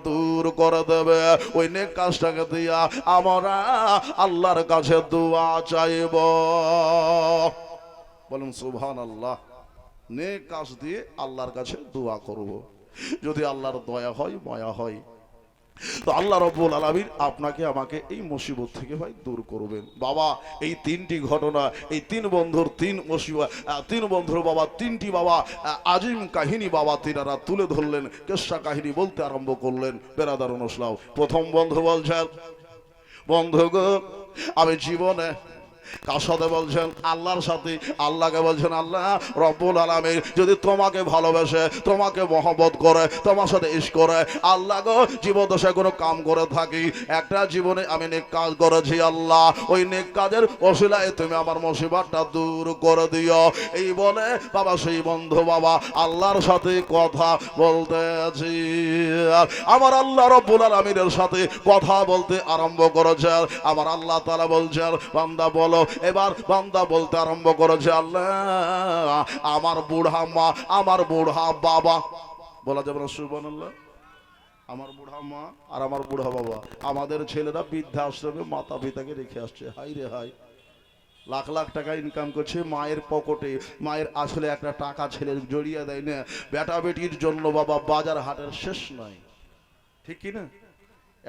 দূর করে দেবে। ওই নেক কাজটাকে দিয়া আমরা আল্লাহর কাছে দোয়া চাইব। বলুন সুবহানাল্লাহ। নেক কাজ দিয়ে আল্লাহর কাছে দোয়া করব। যদি আল্লাহর দয়া হয়, মায়া হয়, তো আল্লাহ রাব্বুল আলামিন আপনাকে আমাকে এই মুসিবত থেকে ভাই দূর করবেন। বাবা এই তিনটি ঘটনা, এই তিন বন্ধুর তিন মুসিবত, তিন বন্ধুর বাবা তিনটি বাবা আজিম কাহিনী বাবা তিনারা তুলে ধরলেন, কেসা কাহিনী বলতে আরম্ভ করলেন। বেরাদারুন ইসলাম, প্রথম বন্ধু বলছেন, বন্ধু গো আমি জীবনে কার সাথে বলছেন? আল্লাহর সাথে। আল্লাহকে বলছেন, আল্লাহ রব্বুল আলামিন যদি তোমাকে ভালোবাসে, তোমাকে মহব্বত করে, তোমার সাথে ইশক করে, আল্লাহ গো জীবদ্দশায় কোনো কাম করে থাকি, একটা জীবনে আমি নেক কাজ করেছি, আল্লাহ ওই নেক কাজের ওসিলায় তুমি আমার মুসিবতটা দূর করে দিও। এই বলে বাবা সেই বন্ধু বাবা আল্লাহর সাথে কথা বলতেছি। আমার আল্লাহ রব্বুল আলামিনের সাথে কথা বলতে আরম্ভ করেছে। আমার আল্লাহ তাআলা বলছেন, বান্দা বলো। এবার বান্দা বলতে আরম্ভ করেছে, আল্লাহ আমার বুড়া মা, আমার বুড়া বাবা, বলা যাবে না সুবহানাল্লাহ? আমার বুড়া মা আর আমার বুড়া বাবা, আমাদের ছেলেরা বৃদ্ধাশ্রমে মাতা পিতাকে রেখে আসছে। হাই রে হাই, লাখ লাখ টাকা ইনকাম করছে মায়ের পকেটে, মায়ের আসলে একটা টাকা ছেলের জড়িয়ে দেয় না। বেটা বেটির জন্য বাবা বাজার হাটের শেষ নাই, ঠিক কি না?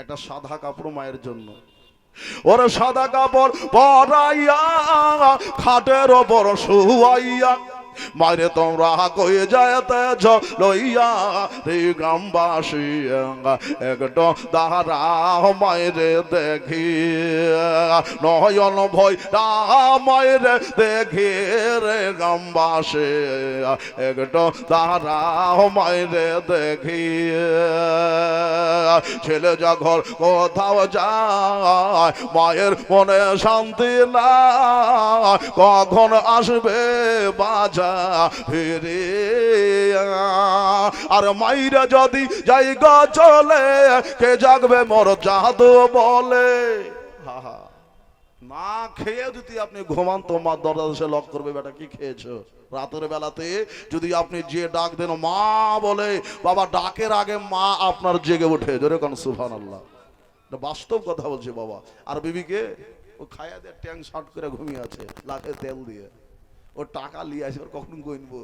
একটা সাদা কাপড় মায়ের জন্য, ওর সাদা কাপড় পরাইয়া খাটের ওপর শুয়াইয়া মায়েরে তোমরা কয়ে যাইতেছ লইয়া রে গ্রামবাসী, একটু দাঁড়াও মায়েরে দেখি, নয়ন ভয় মায়েরে দেখি রে গ্রামবাসী, একটু দাঁড়াও মায়েরে দেখি। ছেলে যখন কোথাও যায় মায়ের মনে শান্তি না, কখন আসবে বাজা ফিরে, আর মাইরা যদি জায়গা চলে কে জাগবে মোর জাদু বলে। না খেয়ে যদি আপনি ঘুমান তো মা দরজা লক করবে, বেটা কি খেয়েছো? রাতের বেলাতে যদি আপনি যে ডাক দেন মা বলে, বাবা ডাকের আগে মা আপনার জেগে ওঠে। জোরে কোন সুবহানাল্লাহ। এটা বাস্তব কথা বলছে বাবা। আর বিবিকে ও খায়া দিয়ে ট্যাং শর্ট করে ঘুমিয়ে আছে লাখে তেল দিয়ে, ও টাকা নিয়ে আসে, ওর কখন গইনবো?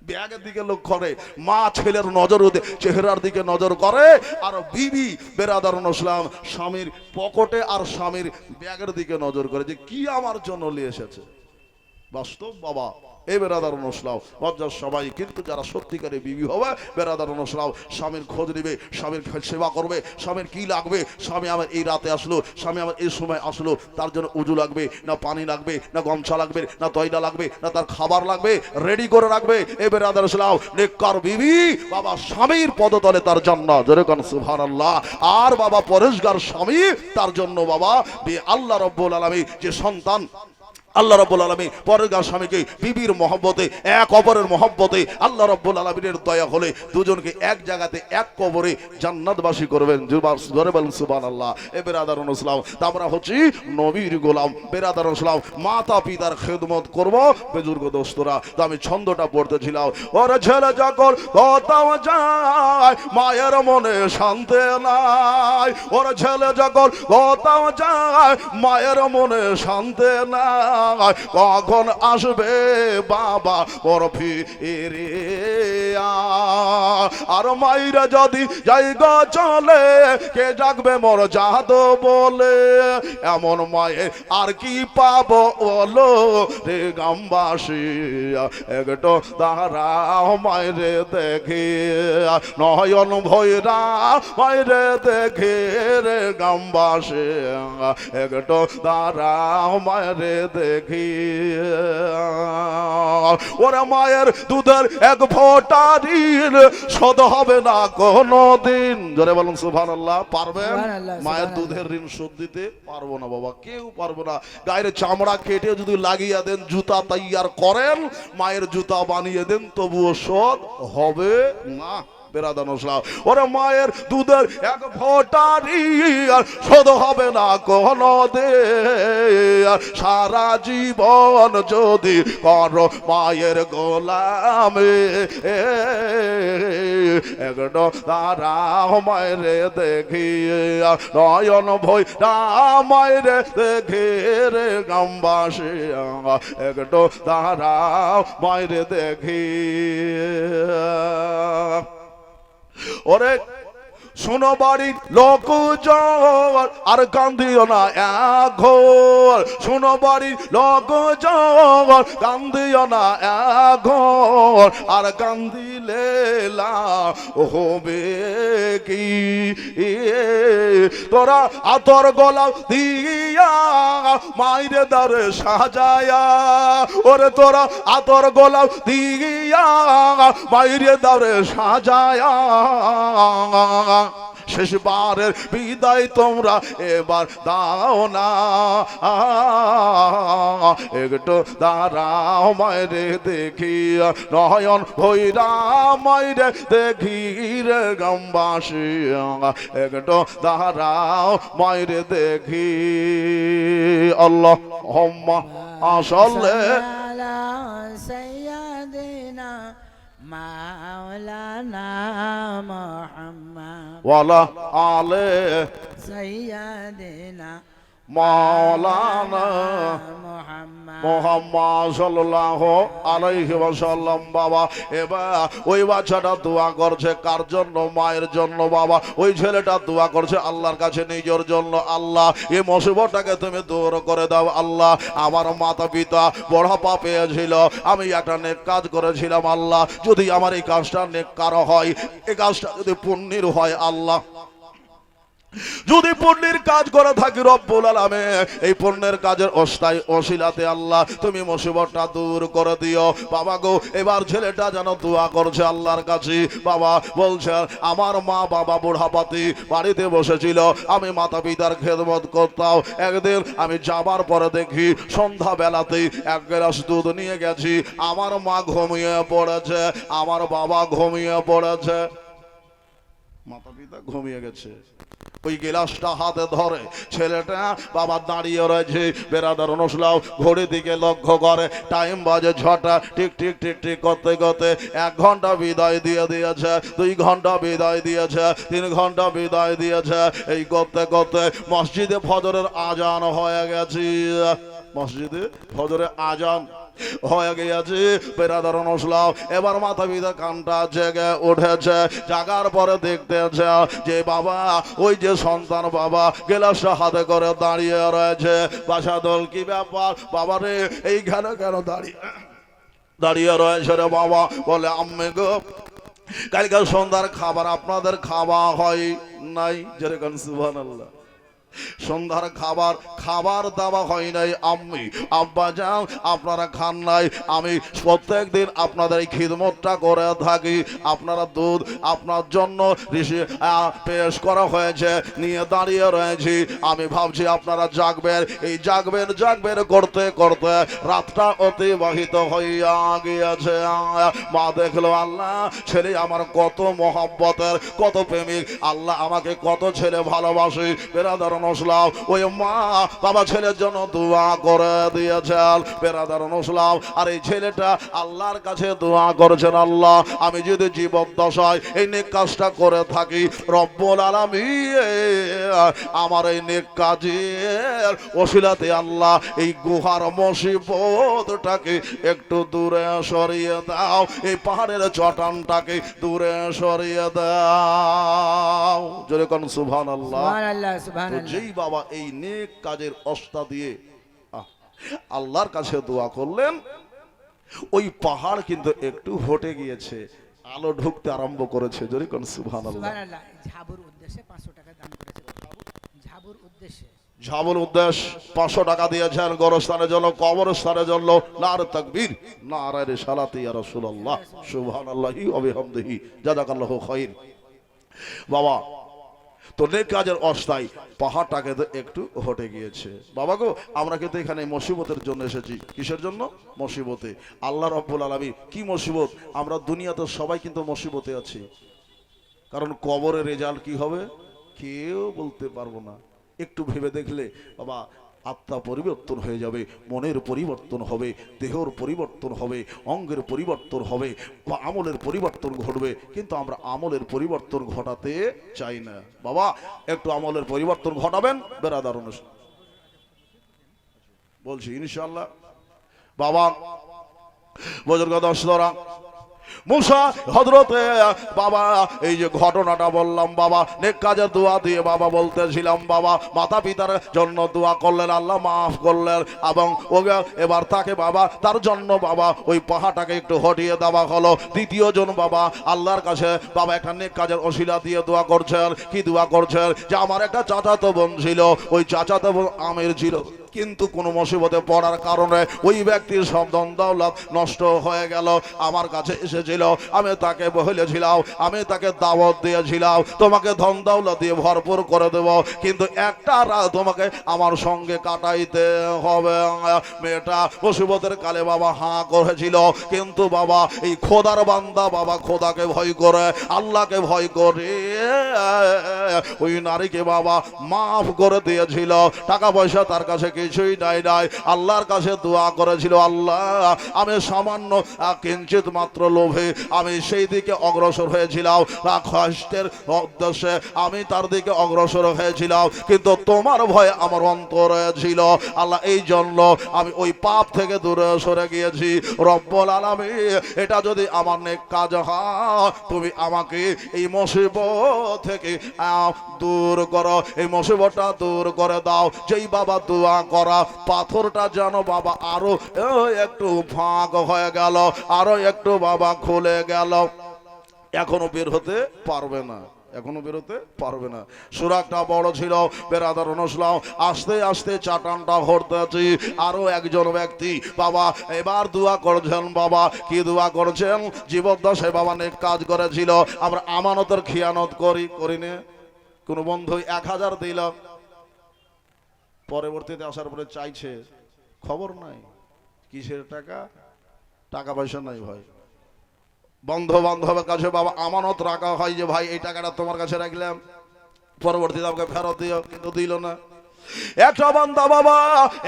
ব্যাগের দিকে লক্ষ্য করে, মা ছেলের নজর চেহারার দিকে নজর করে, আর বিবি বেরাদারুন ইসলাম স্বামীর পকেটে আর স্বামীর ব্যাগের দিকে নজর করে যে কি আমার জন্য নিয়ে এসেছে। বাস্তব বাবা। এই বেরাদারুন ইসলাম লজ্জার সবাই, কিন্তু যারা সত্যিকারে বিবি হবে বেরাদারুন ইসলাম স্বামীর খোঁজ নিবে, স্বামীর সেবা করবে, স্বামীর কি লাগবে, স্বামী আমার এই রাতে আসলো, স্বামী আমার এই সময় আসলো, তার জন্য উজু লাগবে না, পানি লাগবে না, গামছা লাগবে না, তয়লা লাগবে না, তার খাবার লাগবে, রেডি করে রাখবে। এই বেরাদারুন ইসলাম নেককার বিবি বাবা স্বামীর পদতলে তার জান্নাত। জোরে কোন সুবহানাল্লাহ। আর বাবা পরেশগার স্বামী তার জন্য বাবা আল্লাহ রাব্বুল আলামিন যে সন্তান, আল্লাহ রাব্বুল আলামিন পরেশগার স্বামীকে বিবির মহব্বতে, এক অপরের মহব্বতে আল্লাহ রাব্বুল আলামিনের দয়া হলে দুজনকে এক জায়গাতে এক কবরে জান্নাতবাসী করবেন। জোরে বলুন সুবহানাল্লাহ। এ বেরাদারুন ইসলাম, আমরা হচ্ছি নবীর গোলাম। বেরাদারুন ইসলাম মাতা পিতার খেদমত করব বুজুর্গ দোস্তরা। তো আমি ছন্দটা পড়তেছিলাম, ওরে ছেলে যখন কোথাও যায় মায়ের মনে শান্তি নাই, ওরে ছেলে যখন কোথাও যায় মায়ের মনে শান্তি নাই, কখন আসবে বাবা ওর ফিরে, আর মাইরা যদি জায়গা চলে কে জাগবে মোর জাদু বলে। এমন মায়ে আর কি পাবো বলো রে গ্রামবাসী, একটু দাঁড়াও মায়েরে দেখি, নয়ন ভৈরা মায়েরে দেখে রে গ্রামবাসী, একটু দাঁড়াও মায়েরে দেখি। ওরা মায়ের দুধের এক ফোঁটা ঋণ শোধ হবে না কোনদিন। জোরে বলুন সুবহানাল্লাহ। পারবেন? মায়ের দুধের ঋণ শোধ দিতে পারবো না বাবা, কেউ পারবো না। গায়ের চামড়া কেটে যদি লাগিয়ে দেন, জুতা তৈয়ার করেন, মায়ের জুতা বানিয়ে দেন, তবুও শোধ হবে না। বেরাদান ইসলাম, ওরে মায়ের দুধের এক ফোঁটারি আর শোধ হবে না কোনো দিন। সারা জীবন যদি করো মায়ের গোলামি, একটু দাঁড়াও মায়েরে দেখি, নয়ন ভৈরা মায়েরে দেখি রে গ্রামবাসী, একটু দাঁড়াও মায়েরে দেখি। ওরে শোনো বাড়ির লোকজন আর কান্দিও না এখন, শোনো বাড়ির লোকজন কান্দিও না এখন, আর কান্দিলে হবে কি। তোরা আতর গোলাপ দিয়া মাইরে দারে সাজায়া, ওরে তোরা আতর গোলাপ দিয়া মাইরে দারে সাজায়া, শেষবারের বিদায় তোমরা এবার দাও না, একটু দাঁড়াও মায়েরে দেখি, নয়ন ভৈরা মায়েরে দেখি রে গ্রামবাসী, একটু দাঁড়াও মায়েরে দেখি। আল্লাহুম্মা সাল্লি আলা সাইয়্যিদিনা মাওলানা মুহাম্মদ ওয়ালা আলে সাইয়্যিদিনা মাওলানা মুহাম্মদ সাল্লাল্লাহু আলাইহি ওয়াসাল্লাম। বাবা এবার ওই বাচ্চাটা দোয়া করছে কার জন্য? মায়ের জন্য। বাবা ওই ছেলেটা দোয়া করছে আল্লাহর কাছে নিজের জন্য, আল্লাহ এই মুসিবতটাকে তুমি দূর করে দাও। আল্লাহ আমার মাতা পিতা বুড়াপা পেয়েছিল, আমি একটা নেক কাজ করেছিলাম, আল্লাহ যদি আমার এই কাজটা নেককার হয়, এই কাজটা যদি পুণ্যের হয়, আল্লাহ যদি পুণ্যের কাজ করে থাকি রব্বুল আলামিন, এই পুণ্যের কাজের অস্থায়ী ওসিলাতে আল্লাহ তুমি মুসিবতটা দূর করে দিও। বাবা গো এবার ছেলেটা যেন দোয়া করছে আল্লাহর কাছে। বাবা বলছে আমার মা বাবা বুড়াপাতি বাড়িতে বসেছিল, আমি মাতা পিতার খেদমত করতাম, একদিন আমি যাবার পরে দেখি সন্ধ্যা বেলাতেই এক গ্লাস দুধ নিয়ে গেছি, আমার মা ঘুমিয়ে পড়েছে, আমার বাবা ঘুমিয়ে পড়েছে, মাতা পিতা ঘুমিয়ে গেছে। ওই গিলাসটা হাতে ধরে ছেলেটা বাবা দাঁড়িয়ে রয়েছে, বেরাদার অনুসলাও ঘড়ির দিকে লক্ষ্য করে, টাইম বাজে 6টা, টিক টিক টিক টিক করতে করতে 1 ঘন্টা বিদায় দিয়ে দিয়েছে, 2 ঘন্টা বিদায় দিয়েছে, 3 ঘন্টা বিদায় দিয়েছে, এই করতে করতে মসজিদে ফজরের আজান হয়ে গেছে, মসজিদে ফজরের আজান হয়ে গিয়েছে। বেরাদার অনুসলাও এবার মাথা পিতা কানটা জেগে উঠেছে, জাগার পরে দেখতেছে যে বাবা ওই যে সন্তান বাবা গেলাসটা হাতে করে দাঁড়িয়ে রয়েছে। বাসাদল কি ব্যাপার বাবারে এইখানে কেন দাঁড়িয়ে রয়েছে রে বাবা? বলে আম্মে গো কালকে সন্ধ্যার খাবার আপনাদের খাওয়া হয় নাই, যেরকম সুবহানাল্লাহ, সন্ধ্যার খাবার দাওয়া হয় নাই, আম্মি আব্বা যান আপনারা খান নাই, আমি প্রত্যেক দিন আপনাদের এই খিদমতটা করে থাকি, আপনারা দুধ আপনার জন্য পেশ করা হয়েছে, নিয়ে দাঁড়িয়ে রয়েছি, আমি ভাবছি আপনারা জাগবেন, এই জাগবেন করতে করতে রাতটা অতিবাহিত হইয়া গিয়েছে। মা দেখলো আল্লাহ ছেলে আমার কত মহব্বতের, কত প্রেমিক, আল্লাহ আমাকে কত ছেলে ভালোবাসে। বেরাদার নসলাম ওই মা বাবা ছেলের জন্য দোয়া করে দিয়েছেন, বেরাদার নসলাম, আর এই ছেলেটা আল্লাহর কাছে দোয়া করেছেন, আল্লাহ আমি যদি জীবন দশায় এই নেক কাজটা করে থাকি, রব্বুল আলামিন আমার এই নেক কাজের ওসিলাতে আল্লাহ এই গুহার মুসিবতটাকে একটু দূরে সরিয়ে দাও, এই পাহাড়ের চটানটাকে দূরে সরিয়ে দাও। জোরে কোন সুবহানাল্লাহ। যেই বাবা এই নেক কাজের অস্তা দিয়ে আল্লাহর কাছে দোয়া করলেন, ওই পাহাড় কিন্তু একটু হটে গিয়েছে, আলো ঢুকতে আরম্ভ করেছে। জোরে কোন সুবহানাল্লাহ। ঝাবুর উদ্দেশ্যে 500 টাকা দান করেছে, ঝাবুর উদ্দেশ্যে, ঝাবুর উদ্দেশ্য 500 টাকা দিয়েছেন গোরস্থানের জন্য, কবরস্থানের জন্য। নারে তাকবীর, নারে রিসালাতি ইয়া রাসূলুল্লাহ, সুবহানাল্লাহি ওয়া বিহামদিহি, জাযাকাল্লাহু খাইর। বাবা তো নেক কাজের অস্থায়ী পাহাড়টাকে তো একটু হটে গিয়েছে। বাবা গো আমরা কিন্তু এখানে মুসিবতের জন্য এসেছি। কিসের জন্য? মুসিবতে। আল্লাহ রাব্বুল আলামিন কি মুসিবত? আমরা দুনিয়াতে সবাই কিন্তু মুসিবতে আছি, কারণ কবরের রেজাল্ট কি হবে কেউ বলতে পারবো না। একটু ভেবে দেখলে বাবা আত্মা পরিবর্তন হয়ে যাবে, মনের পরিবর্তন হবে, দেহের পরিবর্তন হবে, অঙ্গের পরিবর্তন হবে, বা আমলের পরিবর্তন ঘটবে। কিন্তু আমরা আমলের পরিবর্তন ঘটাতে চাই না। বাবা একটু আমলের পরিবর্তন ঘটাবেন বেরাদার অনুষ্ঠান বলছি ইনশাআল্লাহ। বাবা বুজুর্গ দোস্তরা, মুসা হযরতে বাবা এই যে ঘটনাটা বললাম বাবা, নেক কাজের দোয়া দিয়ে বাবা বলতেছিলাম বাবা মাতা পিতার জন্য দোয়া করলেন, আল্লাহ মাফ করলেন, এবং ওকে এবার তাকে বাবা তার জন্য বাবা ওই পাহাড়টাকে একটু হটিয়ে দেওয়া হলো। দ্বিতীয় জন বাবা আল্লাহর কাছে বাবা একটা নেক কাজের ওসিলা দিয়ে দোয়া করছেন। কি দোয়া করছেন? যে আমার একটা চাচাতো বোন ছিল, ওই চাচাতো বোন আমির ছিল, কিন্তু কোন মুসিবতে পড়ার কারণে ওই ব্যক্তির সব ধন দৌলত নষ্ট হয়ে গেল। আমার কাছে এসেছিল, আমি তাকে বলেছিলাম, আমি তাকে দাওয়াত দিয়েছিলাম তোমাকে ধন দৌলত দিয়ে ভরপুর করে দেব, কিন্তু একটা রাত তোমাকে আমার সঙ্গে কাটাইতে হবে। মেয়েটা মুসিবতের কালে বাবা হাঁ করেছিল, কিন্তু বাবা এই খোদার বান্দা বাবা খোদাকে ভয় করে, আল্লাহকে ভয় করে ওই নারীকে বাবা মাফ করে দিয়েছিল। টাকা পয়সা তার কাছে কিছুই নাই, আল্লাহর কাছে দোয়া করেছিল, আল্লাহ আমি সামান্য কিঞ্চিত মাত্র লোভে আমি সেই দিকে অগ্রসর হয়েছিলাম, কষ্টের উদ্দেশ্যে আমি তার দিকে অগ্রসর হয়েছিলাম, কিন্তু তোমার ভয় আমার অন্তরে ছিল আল্লাহ, এই জন্য আমি ওই পাপ থেকে দূরে সরে গিয়েছি। রব্বুল আলামিন এটা যদি আমার নেক কাজ হয়, তুমি আমাকে এই মুসিবত থেকে দূর করো, এই মুসিবতটা দূর করে দাও। যেই বাবা দোয়া করা পাথরটা যেন বাবা আরো একটু ফাঁক হয়ে গেল, আরো একটু বাবা খুলে গেল, এখনো বের হতে পারবে না, এখনো বেরোতে পারবে না। সুরাকটা বড় ছিল বেরাদার অনুসলাম, আস্তে আস্তে চাটানটা হরতেছি। আরো একজন ব্যক্তি বাবা এবার দোয়া করছেন। বাবা কি দোয়া করছেন? জীবদ্দশায় বাবা নেক কাজ করেছিল, আমরা আমানতের খিয়ানত করিনি। কোন বন্ধু 1000 দিল, পরবর্তীতে আসার পরে চাইছে, খবর নাই কিসের টাকা, টাকা পয়সা নাই ভাই। বন্ধু বান্ধবের কাছে বাবা আমানত রাখা হয় যে ভাই এই টাকাটা তোমার কাছে রাখলাম, পরবর্তীতে আমাকে ফেরত দিও, কিন্তু দিল না। একটা বান্দা বাবা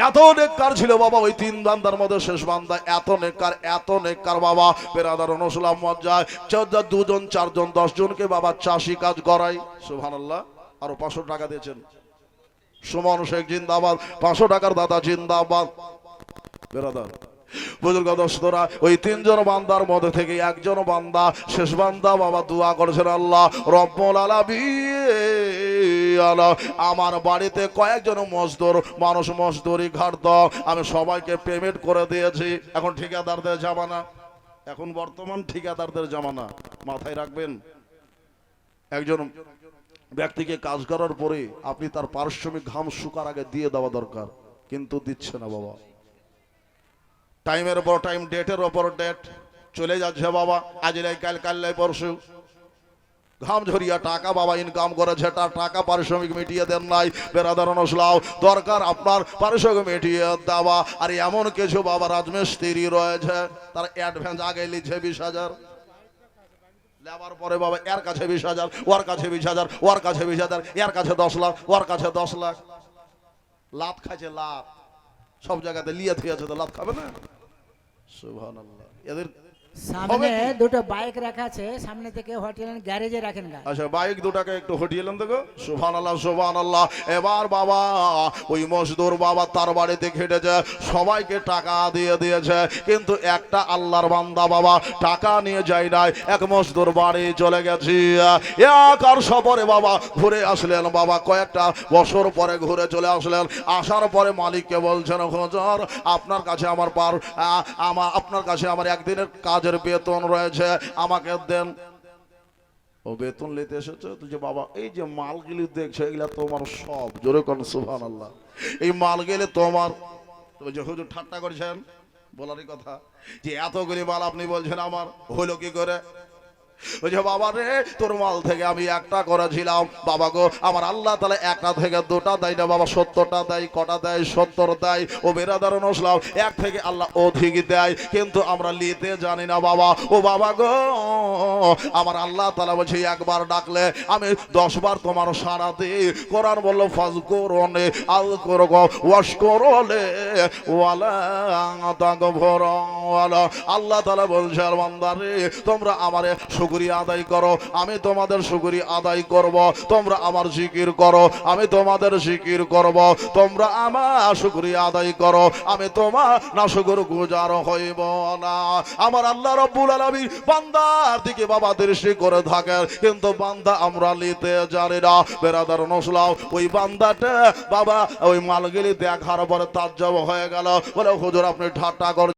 এত নেককার ছিল বাবা, ওই 3 বান্দার মধ্যে শেষ বান্দা এত নেককার বাবা বেরাদার অনুসলাম মজ্জায় 2 জন 4 জন 10 জনকে বাবা চাষি কাজ করাই। সুবহানাল্লাহ। আরো 500 টাকা দিয়েছেন। সুমন শেখ জিন্দাবাদ, 500 টাকার দাদা জিন্দাবাদ। বেরাদার বুজুর্গ দোস্তরা, ওই 3 জন বান্দার মধ্যে থেকে একজন বান্দা শেষ বান্দা বাবা দোয়া করেছেন, আল্লাহ রব্বুল আলামিন আমার বাড়িতে কয়েকজন মজদুর মানুষ মজদুরি ঘাটত, আমি সবাইকে পেমেন্ট করে দিয়েছি। এখন ঠিকাদারদের জামানা, এখন বর্তমান ঠিকাদারদের জামানা, মাথায় রাখবেন। একজন ব্যক্তিকে কাজ করার পরে আপনি তার পারিশ্রমিক ঘাম শুকার আগে দিয়ে দেওয়া দরকার, কিন্তু দিচ্ছে না বাবা। টাইমের পর টাইম, ডেটের ওপর ডেট চলে যাচ্ছে বাবা, আজ নাই কাল, কাল নাই পরশু। ঘাম ঝরিয়া টাকা বাবা ইনকাম করেছে, তার টাকা পারিশ্রমিক মিটিয়ে দেন নাই। বেরাদার অনুসলাম, দরকার আপনার পারিশ্রমিক মিটিয়ে দেওয়া। আর এমন কিছু বাবা রাজমিস্ত্রি রয়েছে, তার অ্যাডভান্স আগে লিখছে 20,000, লেবার পরে বাবা এর কাছে 20,000, ওর কাছে 20,000, ওর কাছে 20,000, এর কাছে 10 লাখ, ওর কাছে 10 লাখ। লাত খাইছে, লাত সব জায়গাতে লিয়ে থিয়েছে, তো লাত খাবে না? সুবহানাল্লাহ। এদের সামনে দুটো বাইক রাখা আছে, সামনে থেকে হোটেলের গ্যারেজে রাখেন গা। আচ্ছা, বাইক দুটাকে একটু হটিয়েলেন তো। সুবহানাল্লাহ সুবহানাল্লাহ। এবার বাবা ওই মজদুর বাবা তার বাড়িতে খেটেছে, সবাইকে টাকা দিয়ে দিয়েছে, কিন্তু একটা আল্লাহর বান্দা বাবা টাকা নিয়ে যায় নাই। এক মজদুর বাড়ি চলে গেছি, আর সপরে বাবা ঘুরে আসলেন বাবা, কয়েকটা বছর পরে ঘুরে চলে আসলেন। আসার পরে মালিককে বলছেন, হুজুর আপনার কাছে আপনার কাছে আমার একদিনের কাজের বেতন রয়েছে, আমাকে দেন। ও বেতন নিতে এসেছে তো, যে বাবা এই যে মালগুলি দেখছো এগুলা তোমার সব, জোরে কোন সুবহানাল্লাহ, এই মালগুলি তোমার। যে হুজুর ঠাট্টা করেছেন, বলারই কথা যে এতগুলি মাল আপনি বলছেন আমার, হলো কি করে? ওই যে বাবা রে, তোর মাল থেকে আমি একটা করেছিলাম, বাবা গো আমার আল্লাহ তাআলা একটা থেকে দুটা দেয় না বাবা, 70টা দেয়। কটা দেয়? 70 দেয়। ও বেরাদার নসলাম, এক থেকে আল্লাহ অধিক দেয়, কিন্তু আমরা নিতে জানি না বাবা। ও বাবা গো, আমার আল্লাহ তাআলা বলছে একবার ডাকলে আমি 10 বার তোমার সাড়া দিই। কোরআন বলল ফাজকুরুনি আযকুরুকা ওয়াশকুরুলি ওয়ালা তাকফুরু। আল্লাহ তাআলা বলছে বান্দারে, তোমরা আমারে শুকরিয়া আদায় করো, আমি তোমাদের শুকরিয়া আদায় করব। তোমরা আমার জিকির করো, আমি তোমাদের জিকির করব। তোমরা আমার শুকরিয়া আদায় করো, আমি তোমার নাশুকর গুজার হইব না। আমার আল্লাহ রাব্বুল আলামিন বান্দার দিকে বাবা দৃষ্টি করে থাকেন, কিন্তু বান্দা আমরা নিতে জানি না। বেরাদার নসলাও, ওই বান্দাটা বাবা ওই মালগুলি দেখার পরে তাজ্জব হয়ে গেল, বলে হুজুর আপনি ঠাট্টা করছেন।